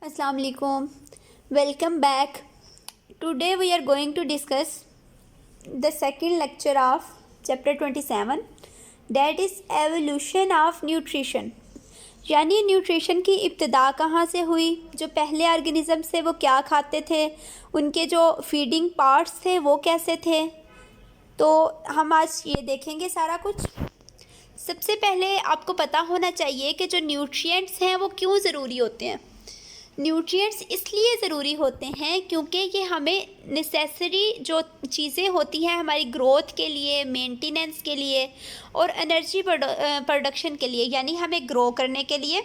Assalamu alaikum. Welcome back. Today we are going to discuss the second lecture of chapter 27, that is evolution of nutrition. यानी nutrition की इब्तिदा कहाँ से हुई, जो पहले ऑर्गेनिज्म थे वो क्या खाते थे, उनके जो फीडिंग पार्ट्स थे वो कैसे थे। तो हम आज ये देखेंगे सारा कुछ। सबसे पहले आपको पता होना चाहिए कि जो न्यूट्रिएंट्स हैं वो क्यों ज़रूरी होते हैं। न्यूट्रिएंट्स इसलिए ज़रूरी होते हैं क्योंकि ये हमें नेसेसरी जो चीज़ें होती हैं हमारी ग्रोथ के लिए, मेंटेनेंस के लिए और एनर्जी प्रोडक्शन के लिए, यानी हमें ग्रो करने के लिए,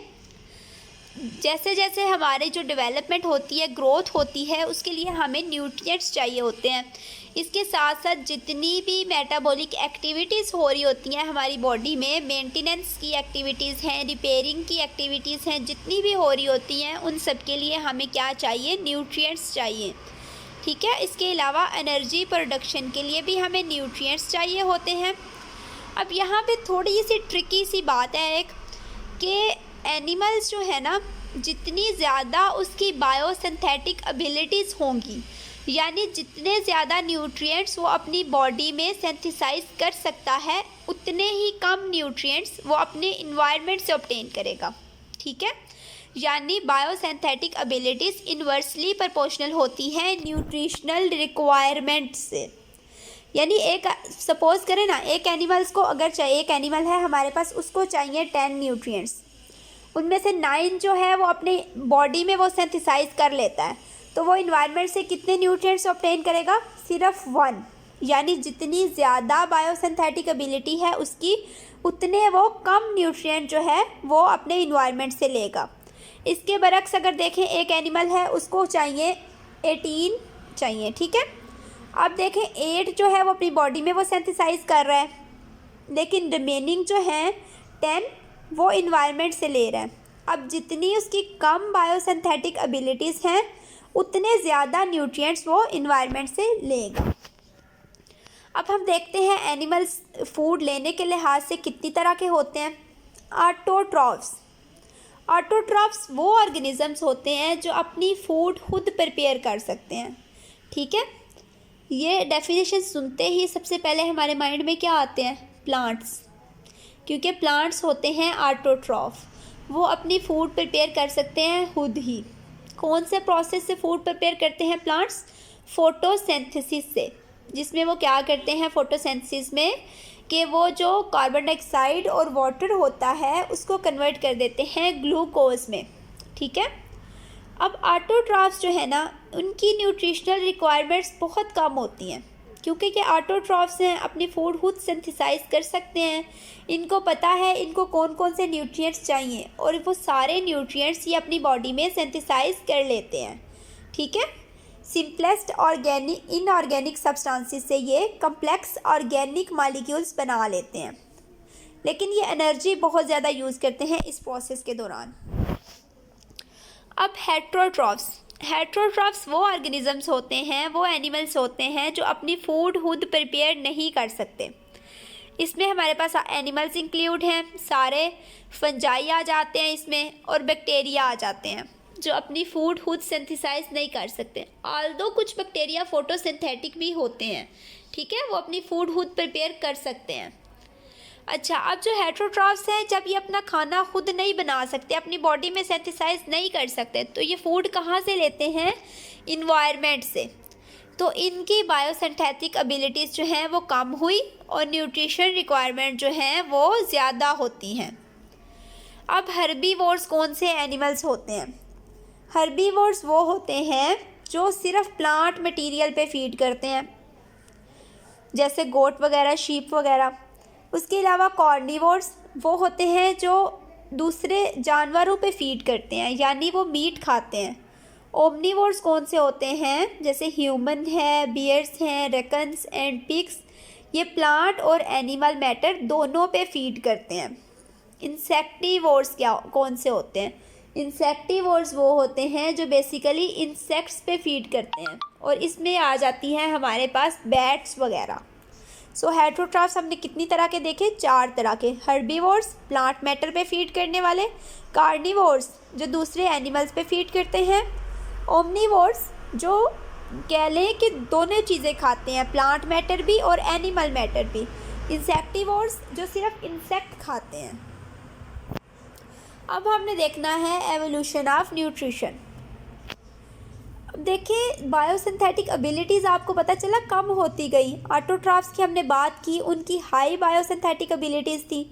जैसे जैसे हमारे जो डेवलपमेंट होती है, ग्रोथ होती है, उसके लिए हमें न्यूट्रिएंट्स चाहिए होते हैं। इसके साथ साथ जितनी भी मेटाबॉलिक एक्टिविटीज़ हो रही होती हैं हमारी बॉडी में, मेंटेनेंस की एक्टिविटीज़ हैं, रिपेयरिंग की एक्टिविटीज़ हैं, जितनी भी हो रही होती हैं, उन सब के लिए हमें क्या चाहिए, न्यूट्रिएंट्स चाहिए। ठीक है। इसके अलावा एनर्जी प्रोडक्शन के लिए भी हमें न्यूट्रिएंट्स चाहिए होते हैं। अब यहाँ पे थोड़ी सी ट्रिकी सी बात है एक, कि एनिमल्स जो है ना, जितनी ज़्यादा उसकी बायोसिंथेटिक एबिलिटीज़ होंगी, यानी जितने ज़्यादा न्यूट्रिएंट्स वो अपनी बॉडी में सिंथेसाइज कर सकता है, उतने ही कम न्यूट्रिएंट्स वो अपने इन्वायरमेंट से ऑब्टेन करेगा। ठीक है। यानी बायोसिंथेटिक एबिलिटीज़ इन्वर्सली प्रोपोर्शनल होती हैं न्यूट्रिशनल रिक्वायरमेंट से। यानी एक सपोज़ करें ना, एक एनिमल्स को अगर चाहिए, एक एनिमल है हमारे पास, उसको चाहिए 10 न्यूट्रिएंट्स, उनमें से 9 जो है वो अपने बॉडी में वो सिंथेसाइज कर लेता है, तो वो इन्वायरमेंट से कितने न्यूट्रिएंट्स ऑब्टेन करेगा, सिर्फ 1। यानी जितनी ज़्यादा बायोसिंथेटिक एबिलिटी है उसकी, उतने वो कम न्यूट्रिएंट जो है वो अपने इन्वायरमेंट से लेगा। इसके बरक्स अगर देखें, एक एनिमल है उसको चाहिए 18 चाहिए। ठीक है। अब देखें 8 जो है वो अपनी बॉडी में वो सिंथेसाइज कर रहा है, लेकिन रिमेनिंग जो है 10 वो इन्वायरमेंट से ले रहा है। अब जितनी उसकी कम बायोसिंथेटिक एबिलिटीज़ हैं, उतने ज़्यादा न्यूट्रिएंट्स वो इन्वायरमेंट से लेगा। अब हम देखते हैं एनिमल्स फूड लेने के लिहाज से कितनी तरह के होते हैं। ऑटोट्रॉफ्स। ऑटोट्रॉफ्स वो ऑर्गेनिजम्स होते हैं जो अपनी फूड खुद प्रिपेयर कर सकते हैं। ठीक है। ये डेफिनेशन सुनते ही सबसे पहले हमारे माइंड में क्या आते हैं, प्लांट्स, क्योंकि प्लांट्स होते हैं ऑटोट्रॉफ, वो अपनी फूड प्रिपेयर कर सकते हैं खुद ही। कौन से प्रोसेस से फूड प्रिपेयर करते हैं प्लांट्स, फोटोसिंथेसिस से, जिसमें वो क्या करते हैं फोटोसिंथेसिस में, कि वो जो कार्बन डाइऑक्साइड और वाटर होता है उसको कन्वर्ट कर देते हैं ग्लूकोज में। ठीक है। अब ऑटोट्रॉफ्स जो है ना, उनकी न्यूट्रिशनल रिक्वायरमेंट्स बहुत कम होती हैं, क्योंकि ये ऑटोट्रॉफ्स हैं, अपनी फूड खुद सिंथेसाइज कर सकते हैं, इनको पता है इनको कौन कौन से न्यूट्रिएंट्स चाहिए, और वो सारे न्यूट्रिएंट्स ये अपनी बॉडी में सिंथेसाइज कर लेते हैं। ठीक है। सिंपलेस्ट ऑर्गेनिक इनऑर्गेनिक सब्सटेंसेस से ये कम्प्लेक्स ऑर्गेनिक मॉलिक्यूल्स बना लेते हैं, लेकिन ये एनर्जी बहुत ज़्यादा यूज़ करते हैं इस प्रोसेस के दौरान। अब हेट्रोट्रॉफ्स। हेट्रोट्रॉफ्स वो ऑर्गेनिजम्स होते हैं, वो एनिमल्स होते हैं जो अपनी फूड खुद प्रिपेयर नहीं कर सकते। इसमें हमारे पास एनिमल्स इंक्लूड हैं, सारे फंजाई आ जाते हैं इसमें, और बैक्टीरिया आ जाते हैं जो अपनी फूड खुद सिंथेसाइज नहीं कर सकते। ऑल्दो कुछ बैक्टीरिया फोटोसिंथेटिक भी होते हैं, ठीक है, वो अपनी फूड खुद प्रिपेयर कर सकते हैं। अच्छा, अब जो हेट्रोट्रॉफ्स हैं, जब ये अपना खाना खुद नहीं बना सकते, अपनी बॉडी में सिंथेसाइज नहीं कर सकते, तो ये फूड कहाँ से लेते हैं, इन्वायरमेंट से। तो इनकी बायोसिंथेटिक एबिलिटीज़ जो हैं वो कम हुई, और न्यूट्रिशन रिक्वायरमेंट जो हैं वो ज़्यादा होती हैं। अब हर्बीवोर्स कौन से एनिमल्स होते हैं। हर्बीवोर्स वो होते हैं जो सिर्फ प्लांट मटेरियल पे फीड करते हैं, जैसे गोट वगैरह, शीप वगैरह। उसके अलावा कार्निवोर्स वो होते हैं जो दूसरे जानवरों पे फीड करते हैं, यानी वो मीट खाते हैं। ओमनीवोर्स कौन से होते हैं, जैसे ह्यूमन है, बियर्स हैं, रेकन्स एंड पिग्स, ये प्लांट और एनिमल मैटर दोनों पे फीड करते हैं। इंसेक्टिवोर्स कौन से होते हैं। इंसेक्टिवोर्स वो होते हैं जो बेसिकली इंसेक्ट्स पे फीड करते हैं, और इसमें आ जाती हैं हमारे पास बैट्स वगैरह। सो हेटरोट्रॉफ्स हमने कितनी तरह के देखे, 4 तरह के। हर्बीवोर्स प्लांट मैटर पे फीड करने वाले, कार्निवोर्स जो दूसरे एनिमल्स पे फीड करते हैं, ओमनीवोर्स जो कह लें कि दोनों चीज़ें खाते हैं, प्लांट मैटर भी और एनिमल मैटर भी, इंसेक्टिवोर्स जो सिर्फ इंसेक्ट खाते हैं। अब हमने देखना है एवोल्यूशन ऑफ न्यूट्रिशन। अब देखिए बायोसिंथेटिक एबिलिटीज़ आपको पता चला कम होती गई। ऑटोट्रॉफ्स की हमने बात की, उनकी हाई बायोसिंथेटिक एबिलिटीज़ थी,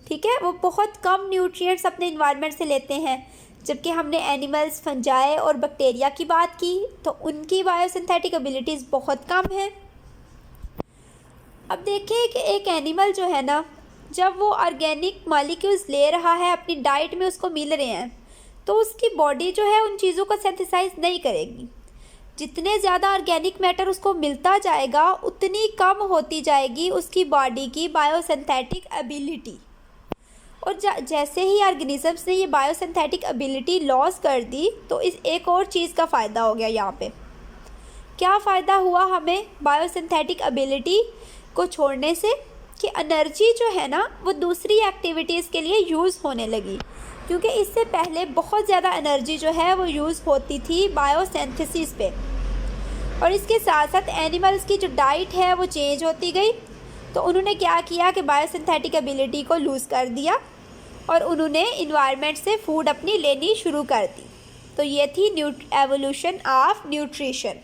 ठीक है, वो बहुत कम न्यूट्रिएंट्स अपने इन्वायरमेंट से लेते हैं। जबकि हमने एनिमल्स, फंजाई और बैक्टीरिया की बात की तो उनकी बायोसिंथेटिक एबिलिटीज़ बहुत कम है। अब देखिए कि एक एनिमल जो है ना, जब वो ऑर्गेनिक मॉलिक्यूल्स ले रहा है, अपनी डाइट में उसको मिल रहे हैं, तो उसकी बॉडी जो है उन चीज़ों को सिंथेसाइज नहीं करेगी। जितने ज़्यादा ऑर्गेनिक मैटर उसको मिलता जाएगा उतनी कम होती जाएगी उसकी बॉडी की बायोसिंथेटिक एबिलिटी। और जैसे ही ऑर्गेनिजम्स ने ये बायोसिंथेटिक एबिलिटी लॉस कर दी तो इस एक और चीज़ का फ़ायदा हो गया। यहाँ पे क्या फ़ायदा हुआ हमें बायोसिंथेटिक एबिलिटी को छोड़ने से, कि एनर्जी जो है ना वो दूसरी एक्टिविटीज़ के लिए यूज़ होने लगी। क्योंकि इससे पहले बहुत ज़्यादा एनर्जी जो है वो यूज़ होती थी बायोसिंथेसिस पे, और इसके साथ साथ एनिमल्स की जो डाइट है वो चेंज होती गई। तो उन्होंने क्या किया कि बायोसिंथेटिक एबिलिटी को लूज़ कर दिया और उन्होंने इन्वायरमेंट से फूड अपनी लेनी शुरू कर दी। तो ये थी एवोल्यूशन ऑफ न्यूट्रिशन।